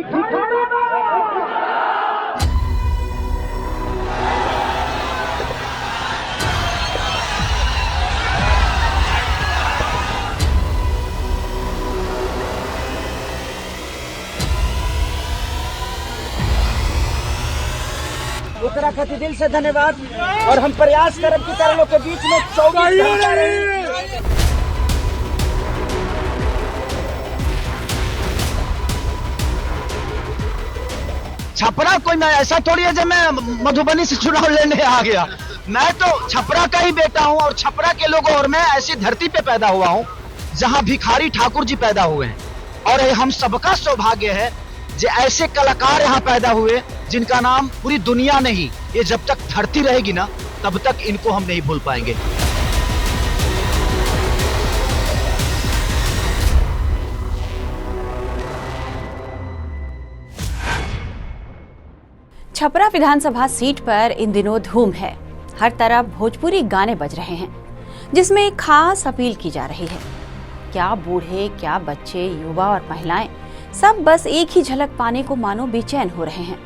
ओकरा खातिर दिल से धन्यवाद। और हम प्रयास करब कि तारा लोग के बीच में 24 घंटा रही। छपरा कोई मैं ऐसा थोड़ी है जब मैं मधुबनी से चुनाव लेने आ गया। मैं तो छपरा का ही बेटा हूं और छपरा के लोगों और मैं ऐसी धरती पे पैदा हुआ हूं जहां भिखारी ठाकुर जी पैदा हुए हैं। और हम सबका सौभाग्य है जो ऐसे कलाकार यहाँ पैदा हुए जिनका नाम पूरी दुनिया नहीं, ये जब तक धरती रहेगी ना तब तक इनको हम नहीं भूल पाएंगे। छपरा विधानसभा सीट पर इन दिनों धूम है। हर तरफ भोजपुरी गाने बज रहे हैं जिसमें एक खास अपील की जा रही है। क्या बूढ़े, क्या बच्चे, युवा और महिलाएं सब बस एक ही झलक पाने को मानो बेचैन हो रहे हैं।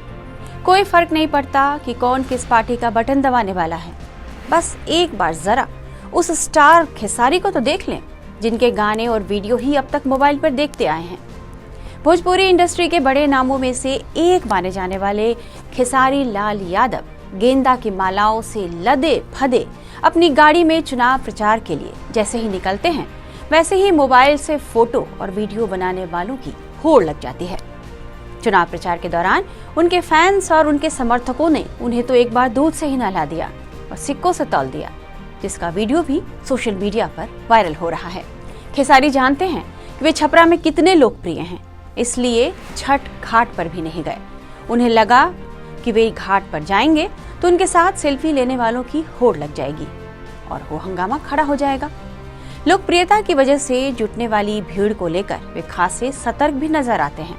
कोई फर्क नहीं पड़ता कि कौन किस पार्टी का बटन दबाने वाला है, बस एक बार जरा उस स्टार खेसारी को तो देख लें जिनके गाने और वीडियो ही अब तक मोबाइल पर देखते आए हैं। भोजपुरी इंडस्ट्री के बड़े नामों में से एक माने जाने वाले खेसारी लाल यादव गेंदा की मालाओं से लदे फदे अपनी गाड़ी में चुनाव प्रचार के लिए जैसे ही निकलते हैं वैसे ही मोबाइल से फोटो और वीडियो बनाने वालों की होड़ लग जाती है। चुनाव प्रचार के दौरान उनके फैंस और उनके समर्थकों ने उन्हें तो एक बार दूध से ही नहला दिया और सिक्कों से तौल दिया, जिसका वीडियो भी सोशल मीडिया पर वायरल हो रहा है। खेसारी जानते हैं कि वे छपरा में कितने लोकप्रिय हैं, इसलिए छठ घाट पर भी नहीं गए। उन्हें लगा कि वे घाट पर जाएंगे तो उनके साथ सेल्फी लेने वालों की होड़ लग जाएगी और वो हंगामा खड़ा हो जाएगा। लोकप्रियता की वजह से जुटने वाली भीड़ को लेकर वे खासे सतर्क भी नजर आते हैं।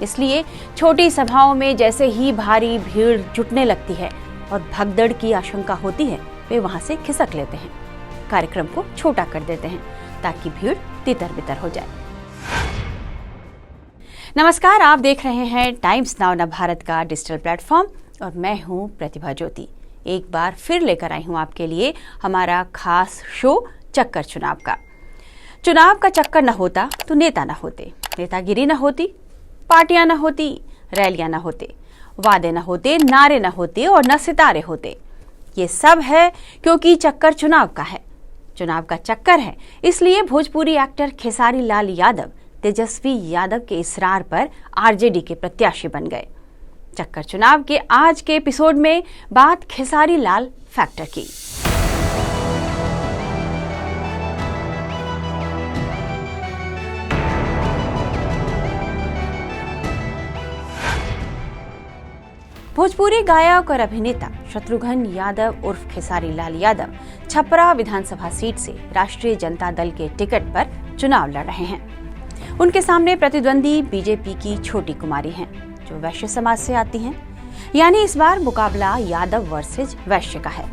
इसलिए छोटी सभाओं में जैसे ही भारी भीड़ जुटने लगती है और भगदड़ की आशंका होती है, वे वहां से खिसक लेते हैं, कार्यक्रम को छोटा कर देते हैं ताकि भीड़ तितर बितर हो जाए। नमस्कार, आप देख रहे हैं टाइम्स नाउ न भारत का डिजिटल प्लेटफॉर्म और मैं हूं प्रतिभा ज्योति। एक बार फिर लेकर आई हूं आपके लिए हमारा खास शो चक्कर चुनाव का। चुनाव का चक्कर न होता तो नेता न होते, नेतागिरी न होती, पार्टियां न होती, रैलियां न होते, वादे न होते, नारे न होते और न सितारे होते। ये सब है क्योंकि चक्कर चुनाव का है, चुनाव का चक्कर है। इसलिए भोजपुरी एक्टर खेसारी लाल यादव तेजस्वी यादव के इसरार पर आरजेडी के प्रत्याशी बन गए। चक्कर चुनाव के आज के एपिसोड में बात खेसारी लाल फैक्टर की। भोजपुरी गायक और अभिनेता शत्रुघ्न यादव उर्फ खेसारी लाल यादव छपरा विधानसभा सीट से राष्ट्रीय जनता दल के टिकट पर चुनाव लड़ रहे हैं। उनके सामने प्रतिद्वंदी बीजेपी की छोटी कुमारी हैं, जो वैश्य समाज से आती हैं। यानी इस बार मुकाबला यादव वर्सेज वैश्य का है।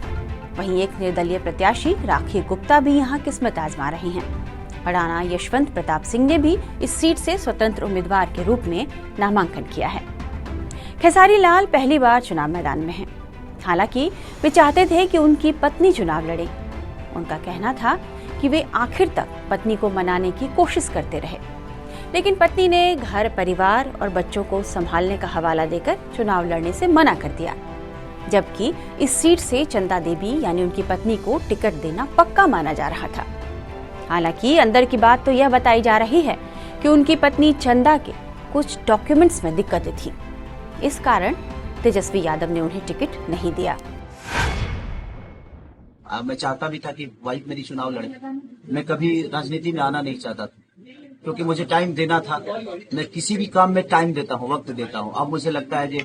वहीं एक निर्दलीय प्रत्याशी राखी गुप्ता भी यहाँ किस्मत आजमा रही हैं। अडाना यशवंत प्रताप सिंह ने भी इस सीट से स्वतंत्र उम्मीदवार के रूप में नामांकन किया है। खेसारी लाल पहली बार चुनाव मैदान में हैं। हालांकि वे चाहते थे कि उनकी पत्नी चुनाव लड़े। उनका कहना था कि वे आखिर तक पत्नी को मनाने की कोशिश करते रहे, लेकिन पत्नी ने घर परिवार और बच्चों को संभालने का हवाला देकर चुनाव लड़ने से मना कर दिया। जबकि इस सीट से चंदा देवी यानी उनकी पत्नी को टिकट देना पक्का माना जा रहा था। हालांकि अंदर की बात तो यह बताई जा रही है कि उनकी पत्नी चंदा के कुछ डॉक्यूमेंट्स में दिक्कतें थी। इस कारण तेजस्वी यादव ने उन्हें टिकट नहीं दिया। मैं चाहता भी था कि वाइफ मेरी चुनाव लड़े। मैं कभी राजनीति में आना नहीं चाहता था क्योंकि मुझे टाइम देना था। मैं किसी भी काम में टाइम देता हूँ, वक्त देता हूँ। अब मुझे लगता है कि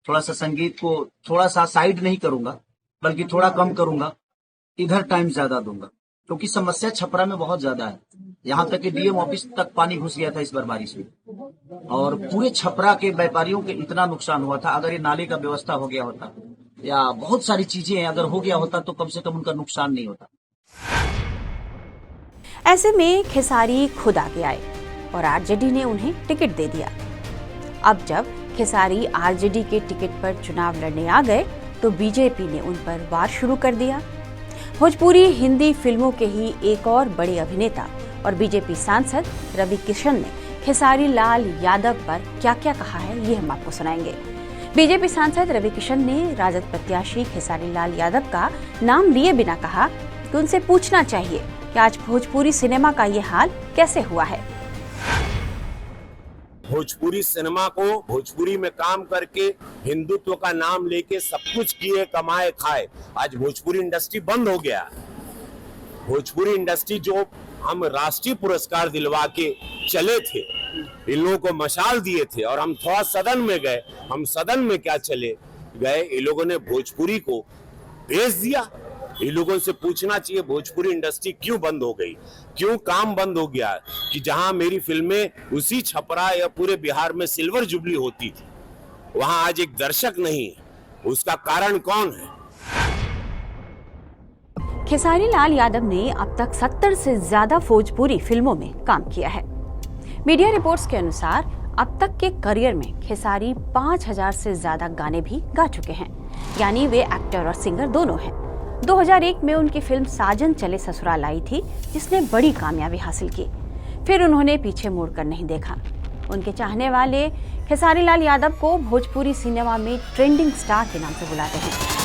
थोड़ा सा संगीत को थोड़ा सा साइड नहीं करूंगा, बल्कि थोड़ा कम करूंगा, इधर टाइम ज्यादा दूंगा, क्योंकि समस्या छपरा में बहुत ज्यादा है। यहाँ तक कि डीएम ऑफिस तक पानी घुस गया था इस बार बारिश में और पूरे छपरा के व्यापारियों के इतना नुकसान हुआ था। अगर ये नाले का व्यवस्था हो गया होता या बहुत सारी चीजें अगर हो गया होता तो कम से कम उनका नुकसान नहीं होता। ऐसे में खेसारी खुद आगे आए और आरजेडी ने उन्हें टिकट दे दिया। अब जब खेसारी आरजेडी के टिकट पर चुनाव लड़ने आ गए तो बीजेपी ने उन पर वार शुरू कर दिया। भोजपुरी हिंदी फिल्मों के ही एक और बड़े अभिनेता और बीजेपी सांसद रवि किशन ने खेसारी लाल यादव पर क्या क्या कहा है, ये हम आपको सुनाएंगे। बीजेपी सांसद रवि किशन ने राजद प्रत्याशी खेसारी लाल यादव का नाम लिए बिना कहा कि उनसे पूछना चाहिए कि आज भोजपुरी सिनेमा का ये हाल कैसे हुआ है। भोजपुरी सिनेमा को भोजपुरी में काम करके हिंदुत्व का नाम लेके सब कुछ किए कमाए खाए, आज भोजपुरी इंडस्ट्री बंद हो गया। भोजपुरी इंडस्ट्री जो हम राष्ट्रीय पुरस्कार दिलवा के चले थे, इन लोगों को मशाल दिए थे और हम थोड़ा सदन में गए, हम सदन में क्या चले गए, इन लोगों ने भोजपुरी को बेच दिया। इन लोगों से पूछना चाहिए भोजपुरी इंडस्ट्री क्यों बंद हो गई, क्यों काम बंद हो गया, कि जहां मेरी फिल्में उसी छपरा या पूरे बिहार में सिल्वर जुबली होती थी, वहां आज एक दर्शक नहीं है। उसका कारण कौन है? खेसारी लाल यादव ने अब तक 70 से ज्यादा भोजपुरी फिल्मों में काम किया है। मीडिया रिपोर्ट्स के अनुसार अब तक के करियर में खेसारी 5000 से ज्यादा गाने भी गा चुके हैं, यानी वे एक्टर और सिंगर दोनों हैं। 2001 में उनकी फिल्म साजन चले ससुराल आई थी, जिसने बड़ी कामयाबी हासिल की। फिर उन्होंने पीछे मुड़कर नहीं देखा। उनके चाहने वाले खेसारी लाल यादव को भोजपुरी सिनेमा में ट्रेंडिंग स्टार के नाम से बुलाते हैं।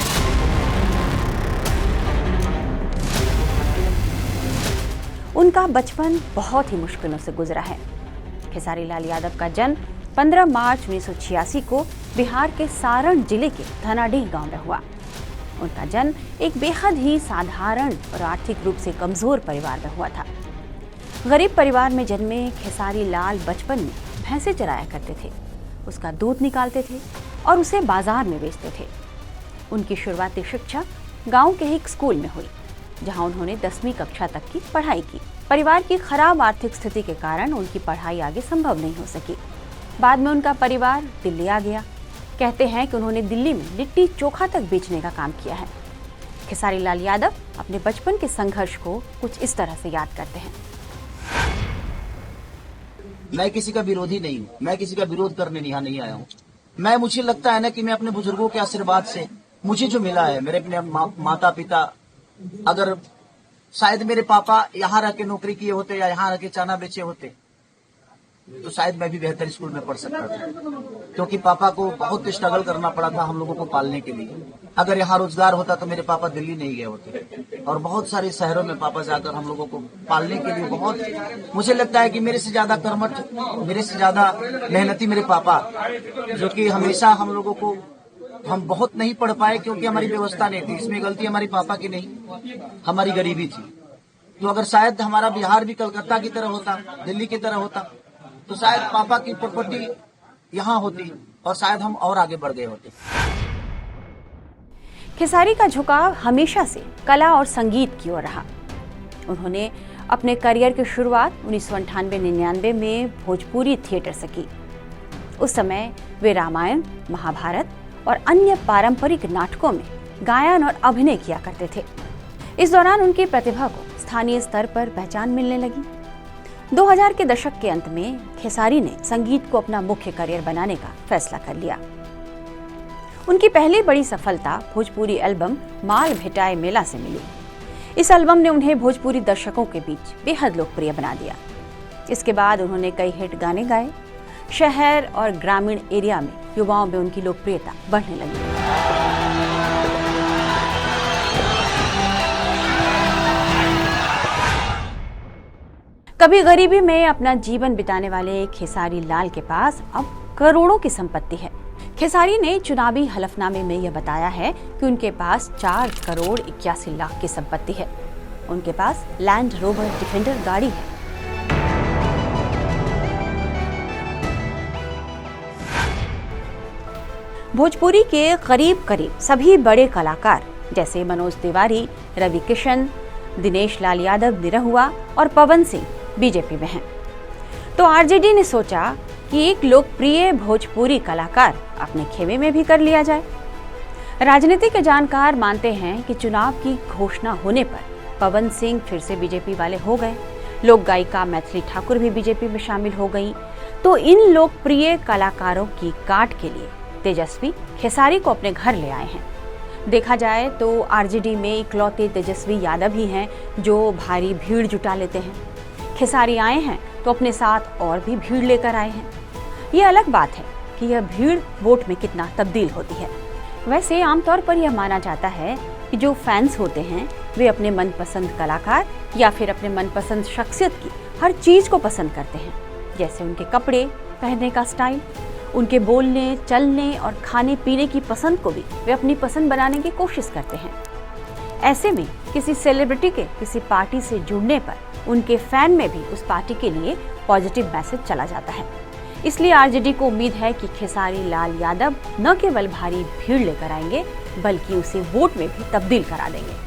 उनका बचपन बहुत ही मुश्किलों से गुजरा है। खेसारी लाल यादव का जन्म 15 मार्च 1986 को बिहार के सारण जिले के धनाडीह गांव में हुआ। उनका जन्म एक बेहद ही साधारण और आर्थिक रूप से कमजोर परिवार में हुआ था। गरीब परिवार में जन्मे खेसारी लाल बचपन में भैंसे चराया करते थे, उसका दूध निकालते थे और उसे बाजार में बेचते थे। उनकी शुरुआती शिक्षा गांव के एक स्कूल में हुई, जहां उन्होंने 10वीं कक्षा तक की पढ़ाई की। परिवार की खराब आर्थिक स्थिति के कारण उनकी पढ़ाई आगे संभव नहीं हो सकी। बाद में उनका परिवार दिल्ली आ गया। कहते हैं कि उन्होंने दिल्ली में लिट्टी चोखा तक बेचने का काम किया है। खेसारी लाल यादव अपने बचपन के संघर्ष को कुछ इस तरह से याद करते हैं। मैं किसी का विरोधी नहीं हूँ, मैं किसी का विरोध करने यहाँ नहीं आया हूँ। मुझे लगता है ना कि मैं अपने बुजुर्गों के आशीर्वाद से मुझे जो मिला है, मेरे अपने माता पिता, अगर शायद मेरे पापा यहाँ रह के नौकरी किए होते या यहाँ रह के चना बेचे होते तो शायद मैं भी बेहतर स्कूल में पढ़ सकता था, क्योंकि पापा को बहुत स्ट्रगल करना पड़ा था हम लोगों को पालने के लिए। अगर यहाँ रोजगार होता तो मेरे पापा दिल्ली नहीं गए होते और बहुत सारे शहरों में पापा जाकर हम लोगों को पालने के लिए बहुत, मुझे लगता है कि मेरे से ज्यादा कर्मठ, मेरे से ज्यादा मेहनती मेरे पापा, जो कि हमेशा हम लोगों को, हम बहुत नहीं पढ़ पाए क्योंकि हमारी व्यवस्था नहीं थी। इसमें गलती हमारी पापा की नहीं, हमारी गरीबी थी। तो अगर शायद हमारा बिहार भी कलकत्ता की तरह होता, दिल्ली की तरह होता, तो शायद पापा की प्रॉपर्टी यहाँ होती और शायद हम और आगे बढ़ गए होते। खेसारी का झुकाव हमेशा से कला और संगीत की ओर रहा। उन्होंने अपने करियर की शुरुआत 1998-99 में भोजपुरी थिएटर से की। उस समय वे रामायण, महाभारत और अन्य पारंपरिक नाटकों में गायन और अभिनय किया करते थे। इस दौरान उनकी प्रतिभा को स्थानीय स्तर पर पहचान मिलने लगी। 2000 के दशक के अंत में खेसारी ने संगीत को अपना मुख्य करियर बनाने का फैसला कर लिया। उनकी पहली बड़ी सफलता भोजपुरी एल्बम माल भेटाए मेला से मिली। इस एल्बम ने उन्हें भोजपुरी दर्शकों के बीच बेहद लोकप्रिय बना दिया। इसके बाद उन्होंने कई हिट गाने गाए। शहर और ग्रामीण एरिया में युवाओं में उनकी लोकप्रियता बढ़ने लगी। कभी गरीबी में अपना जीवन बिताने वाले खेसारी लाल के पास अब करोड़ों की संपत्ति है। खेसारी ने चुनावी हलफनामे में यह बताया है कि उनके पास 4 करोड़ 81 लाख की संपत्ति है। उनके पास लैंड रोवर डिफेंडर गाड़ी है। भोजपुरी के करीब करीब सभी बड़े कलाकार जैसे मनोज तिवारी, रवि किशन, दिनेश लाल यादव निरहुआ और पवन सिंह बीजेपी में हैं। तो आरजेडी ने सोचा कि एक लोकप्रिय भोजपुरी कलाकार अपने खेमे में भी कर लिया जाए। राजनीति के जानकार मानते हैं कि चुनाव की घोषणा होने पर पवन सिंह फिर से बीजेपी वाले हो गए। लोक गायिका मैथिली ठाकुर भी बीजेपी में शामिल हो गई। तो इन लोकप्रिय कलाकारों की काट के लिए तेजस्वी खेसारी को अपने घर ले आए हैं। देखा जाए तो आरजेडी में इकलौते तेजस्वी यादव ही हैं जो भारी भीड़ जुटा लेते हैं। खेसारी आए हैं तो अपने साथ और भी भीड़ लेकर आए हैं। ये अलग बात है कि यह भीड़ वोट में कितना तब्दील होती है। वैसे आमतौर पर यह माना जाता है कि जो फैंस होते हैं वे अपने मनपसंद कलाकार या फिर अपने मनपसंद शख्सियत की हर चीज को पसंद करते हैं, जैसे उनके कपड़े पहनने का स्टाइल, उनके बोलने चलने और खाने पीने की पसंद को भी वे अपनी पसंद बनाने की कोशिश करते हैं। ऐसे में किसी सेलिब्रिटी के किसी पार्टी से जुड़ने पर उनके फैन में भी उस पार्टी के लिए पॉजिटिव मैसेज चला जाता है। इसलिए आरजेडी को उम्मीद है कि खेसारी लाल यादव न केवल भारी भीड़ लेकर आएंगे बल्कि उसे वोट में भी तब्दील करा देंगे।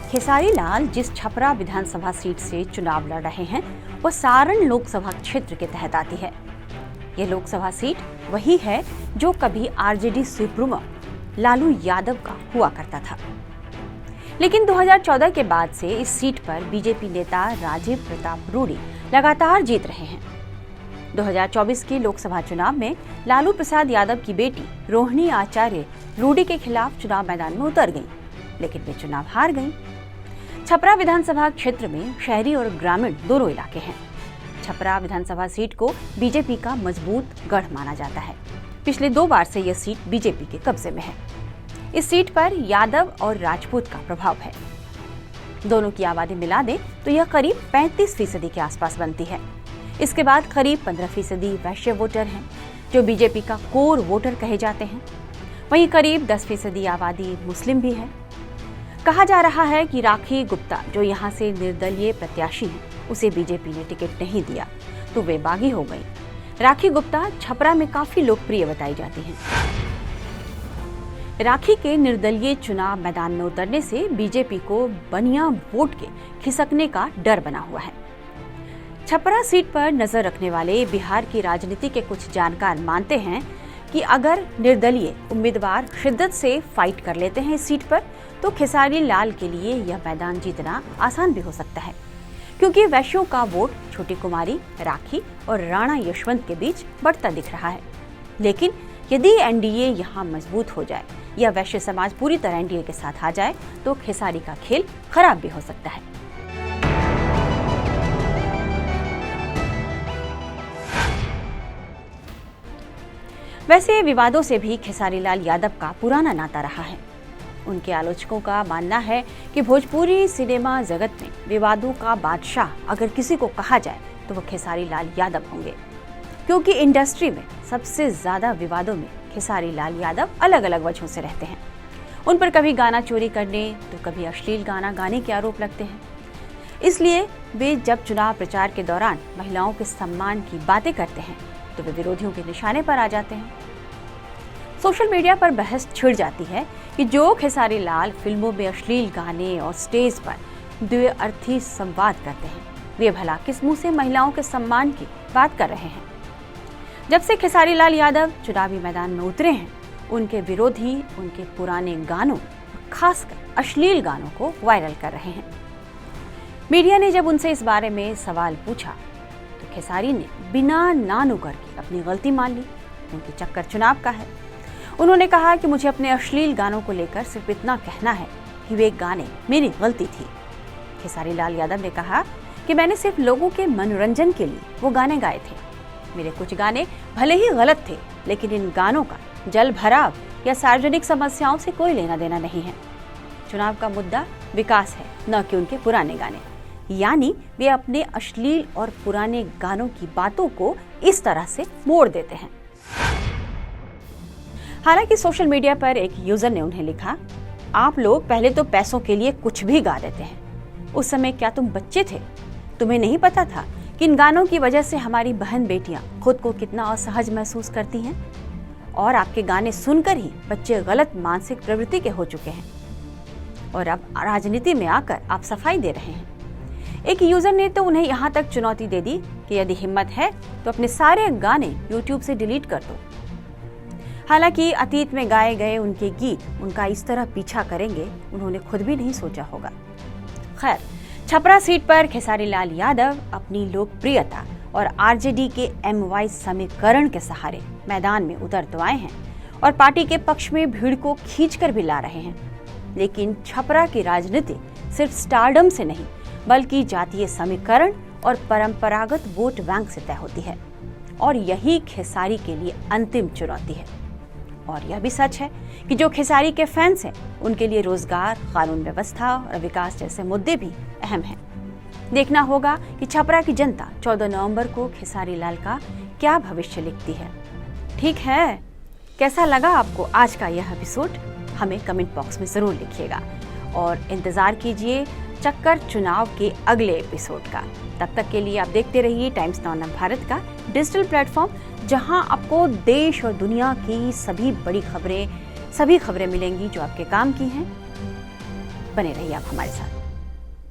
खेसारी लाल जिस छपरा विधानसभा सीट से चुनाव लड़ रहे हैं वो सारण लोकसभा क्षेत्र के तहत आती है। ये लोकसभा सीट वही है जो कभी आरजेडी सुप्रीमो लालू यादव का हुआ करता था, लेकिन 2014 के बाद से इस सीट पर बीजेपी नेता राजीव प्रताप रूडी लगातार जीत रहे हैं। 2024 के लोकसभा चुनाव में लालू प्रसाद यादव की बेटी रोहिणी आचार्य रूडी के खिलाफ चुनाव मैदान में उतर गईं, लेकिन वे चुनाव हार गईं। छपरा विधानसभा क्षेत्र में शहरी और ग्रामीण दोनों इलाके हैं। छपरा विधानसभा सीट को बीजेपी का मजबूत गढ़ माना जाता है। पिछले 2 बार से यह सीट बीजेपी के कब्जे में है। इस सीट पर यादव और राजपूत का प्रभाव है। दोनों की आबादी मिला दें तो यह करीब 35% के आसपास बनती है। इसके बाद करीब 15% वैश्य वोटर हैं जो बीजेपी का कोर वोटर कहे जाते हैं। वहीं करीब 10% आबादी मुस्लिम भी है। कहा जा रहा है कि राखी गुप्ता जो यहाँ से निर्दलीय प्रत्याशी हैं, उसे बीजेपी ने टिकट नहीं दिया तो वे बागी हो गई। राखी गुप्ता छपरा में काफी लोकप्रिय बताई जाती हैं। राखी के निर्दलीय चुनाव मैदान में उतरने से बीजेपी को बनिया वोट के खिसकने का डर बना हुआ है। छपरा सीट पर नजर रखने वाले बिहार की राजनीति के कुछ जानकार मानते हैं कि अगर निर्दलीय उम्मीदवार शिद्दत से फाइट कर लेते हैं इस सीट पर तो खेसारी लाल के लिए यह मैदान जीतना आसान भी हो सकता है, क्योंकि वैश्यों का वोट छोटी कुमारी, राखी और राणा यशवंत के बीच बढ़ता दिख रहा है। लेकिन यदि एनडीए यहाँ मजबूत हो जाए या वैश्य समाज पूरी तरह एनडीए के साथ आ जाए तो खेसारी का खेल खराब भी हो सकता है। वैसे विवादों से भी खेसारी लाल यादव का पुराना नाता रहा है। उनके आलोचकों का मानना है कि भोजपुरी सिनेमा जगत में विवादों का बादशाह अगर किसी को कहा जाए तो वह खेसारी लाल यादव होंगे, क्योंकि इंडस्ट्री में सबसे ज्यादा विवादों में खेसारी लाल यादव अलग अलग वजहों से रहते हैं। उन पर कभी गाना चोरी करने तो कभी अश्लील गाना गाने के आरोप लगते हैं। इसलिए वे जब चुनाव प्रचार के दौरान महिलाओं के सम्मान की बातें करते हैं तो वे विरोधियों के निशाने पर आ जाते हैं। सोशल मीडिया पर बहस छिड़ जाती है कि जो खेसारी लाल फिल्मों में अश्लील गाने और स्टेज पर द्विअर्थी संवाद करते हैं वे भला किस मुंह से महिलाओं के सम्मान की बात कर रहे हैं। जब से खेसारी लाल यादव चुनावी मैदान में उतरे हैं उनके विरोधी उनके पुराने गानों, खासकर अश्लील गानों को वायरल कर रहे हैं। मीडिया ने जब उनसे इस बारे में सवाल पूछा तो खेसारी ने बिना नानुकर के अपनी गलती मान ली, क्योंकि चक्कर चुनाव का है। उन्होंने कहा कि मुझे अपने अश्लील गानों को लेकर सिर्फ इतना कहना है कि वे गाने मेरी गलती थी। खेसारी लाल यादव ने कहा कि मैंने सिर्फ लोगों के मनोरंजन के लिए वो गाने गाए थे। मेरे कुछ गाने भले ही गलत थे, लेकिन इन गानों का जल भराव या सार्वजनिक समस्याओं से कोई लेना देना नहीं है। चुनाव का मुद्दा विकास है, न कि उनके पुराने गाने। यानी वे अपने अश्लील और पुराने गानों की बातों को इस तरह से मोड़ देते हैं। हालांकि सोशल मीडिया पर एक यूजर ने उन्हें लिखा, आप लोग पहले तो पैसों के लिए कुछ भी गा देते हैं। उस समय क्या तुम बच्चे थे? तुम्हें नहीं पता था कि इन गानों की वजह से हमारी बहन बेटियां खुद को कितना असहज महसूस करती हैं? और आपके गाने सुनकर ही बच्चे गलत मानसिक प्रवृत्ति के हो चुके हैं और अब राजनीति में आकर आप सफाई दे रहे हैं। एक यूजर ने तो उन्हें यहाँ तक चुनौती दे दी कि यदि हिम्मत है तो अपने सारे गाने YouTube से डिलीट कर दो। हालांकि अतीत में गाए गए उनके गीत उनका इस तरह पीछा करेंगे उन्होंने खुद भी नहीं सोचा होगा। खैर, छपरा सीट पर खेसारी लाल यादव अपनी लोकप्रियता और आरजेडी के MY समीकरण के सहारे मैदान में उतर तो आए हैं और पार्टी के पक्ष में भीड़ को खींचकर भी ला रहे हैं, लेकिन छपरा की राजनीति सिर्फ स्टारडम से नहीं बल्कि जातीय समीकरण और परंपरागत वोट बैंक से तय होती है और यही खेसारी के लिए अंतिम चुनौती है। और यह भी सच है कि जो खेसारी के फैंस हैं उनके लिए रोजगार, कानून व्यवस्था और विकास जैसे मुद्दे भी अहम हैं। देखना होगा कि छपरा की जनता 14 नवंबर को खेसारी लाल का क्या भविष्य लिखती है। ठीक है, कैसा लगा आपको आज का यह एपिसोड? हमें कमेंट बॉक्स में जरूर लिखिएगा और इंतजार कीजिए चक्कर चुनाव के अगले एपिसोड का। तब तक के लिए आप देखते रहिए टाइम्स नाउ भारत का डिजिटल प्लेटफॉर्म, जहां आपको देश और दुनिया की सभी बड़ी खबरें मिलेंगी जो आपके काम की हैं। बने रहिए आप हमारे साथ।